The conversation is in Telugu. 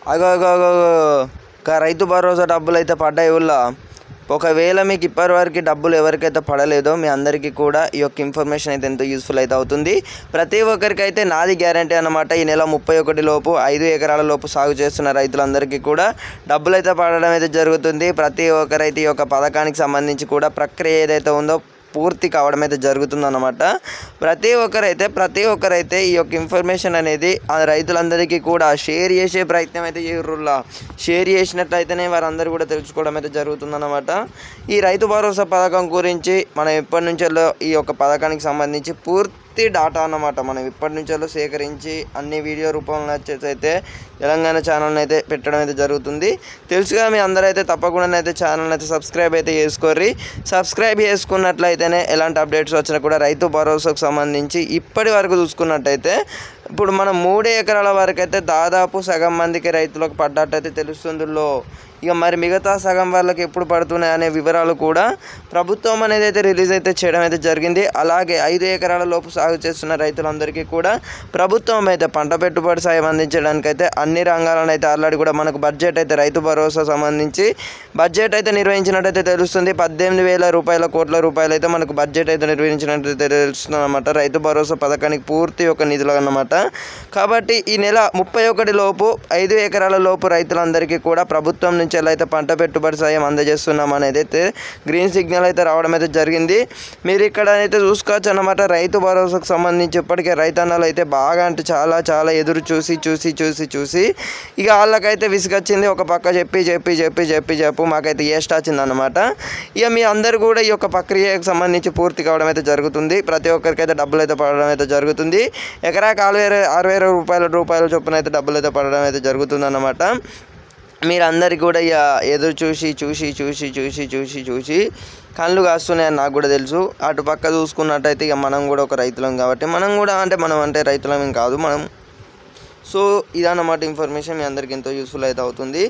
అగో అగో అగో రైతు భరోసా డబ్బులు అయితే పడ్డాయి ఊళ్ళో. ఒకవేళ మీకు ఇప్పటివరకు డబ్బులు ఎవరికైతే పడలేదో మీ అందరికీ కూడా ఈ యొక్క ఇన్ఫర్మేషన్ అయితే ఎంతో యూస్ఫుల్ అయితే అవుతుంది. ప్రతి ఒక్కరికైతే నాది గ్యారంటీ అన్నమాట. ఈ నెల 31 లోపు 5 ఎకరాల లోపు సాగు చేస్తున్న రైతులందరికీ కూడా డబ్బులు అయితే పడడం అయితే జరుగుతుంది. ప్రతి ఒక్కరైతే ఈ యొక్క పథకానికి సంబంధించి కూడా ప్రక్రియ ఏదైతే ఉందో పూర్తి కావడం అయితే జరుగుతుందన్నమాట. ప్రతి ఒక్కరైతే ఈ యొక్క ఇన్ఫర్మేషన్ అనేది ఆ రైతులందరికీ కూడా షేర్ చేసే ప్రయత్నం అయితే చేయరుల్లా. షేర్ చేసినట్లయితేనే వారందరూ కూడా తెలుసుకోవడం అయితే జరుగుతుందన్నమాట. ఈ రైతు భరోసా పథకం గురించి మనం ఎప్పటి నుంచో ఈ యొక్క పథకానికి సంబంధించి పూర్తి డాటా అన్నమాట మనం ఇప్పటి నుంచో సేకరించి అన్ని వీడియో రూపంలో అయితే తెలంగాణ ఛానల్ని అయితే పెట్టడం అయితే జరుగుతుంది. తెలుసుగా మీ అందరైతే తప్పకుండా అయితే ఛానల్ని అయితే సబ్స్క్రైబ్ అయితే చేసుకోర్రి. సబ్స్క్రైబ్ చేసుకున్నట్లయితేనే ఎలాంటి అప్డేట్స్ వచ్చినా కూడా రైతు భరోసాకు సంబంధించి ఇప్పటి వరకు చూసుకున్నట్టయితే ఇప్పుడు మనం 3 ఎకరాల వరకు అయితే దాదాపు సగం మందికి రైతులకు పడ్డట్టయితే తెలుస్తుందిలో. ఇక మరి మిగతా సగం వాళ్ళకి ఎప్పుడు పడుతున్నాయి అనే వివరాలు కూడా ప్రభుత్వం అనేది అయితే రిలీజ్ అయితే చేయడం అయితే జరిగింది. అలాగే 5 ఎకరాల లోపు సాగు చేస్తున్న రైతులందరికీ కూడా ప్రభుత్వం అయితే పంట పెట్టుబడి సాయం అందించడానికైతే అన్ని రంగాలను అయితే ఆల్రెడీ కూడా మనకు బడ్జెట్ అయితే రైతు భరోసా సంబంధించి బడ్జెట్ అయితే నిర్వహించినట్టయితే తెలుస్తుంది. 18,000 కోట్ల రూపాయలు అయితే మనకు బడ్జెట్ అయితే నిర్వహించినట్టయితే తెలుస్తుంది అన్నమాట. రైతు భరోసా పథకానికి పూర్తి ఒక నిధులు అన్నమాట. కాబట్టి ఈ నెల 31 లోపు 5 ఎకరాల లోపు రైతులందరికీ కూడా ప్రభుత్వం నుంచి ఎలా అయితే పంట పెట్టుబడి సాయం అందజేస్తున్నాం అనేది అయితే గ్రీన్ సిగ్నల్ అయితే రావడం అయితే జరిగింది. మీరు ఇక్కడ అయితే చూసుకోవచ్చు అన్నమాట. రైతు భరోసాకు సంబంధించి ఇప్పటికే రైతన్నలు అయితే బాగా అంటే చాలా ఎదురు చూసి ఇక వాళ్ళకైతే విసుగొచ్చింది. ఒక పక్క చెప్పి మాకైతే ఏస్ట్ వచ్చింది అన్నమాట. ఇక మీ అందరు కూడా ఈ యొక్క ప్రక్రియకు సంబంధించి పూర్తి కావడం అయితే జరుగుతుంది. ప్రతి ఒక్కరికైతే డబ్బులు అయితే పడడం అయితే జరుగుతుంది. ఎకరాకి 6,000 రూపాయల చొప్పున అయితే డబ్బులు అయితే పడడం అయితే జరుగుతుంది అన్నమాట. మీరందరికీ కూడా ఇక ఎదురు చూసి కళ్ళు కాస్తున్నాయని నాకు కూడా తెలుసు. అటు పక్క చూసుకున్నట్టయితే ఇక మనం కూడా ఒక రైతులం కాబట్టి మనం అంటే రైతులం ఏం కాదు మనం. సో ఇదన్నమాట ఇన్ఫర్మేషన్ మీ అందరికీ ఎంతో యూస్ఫుల్ అయితే అవుతుంది.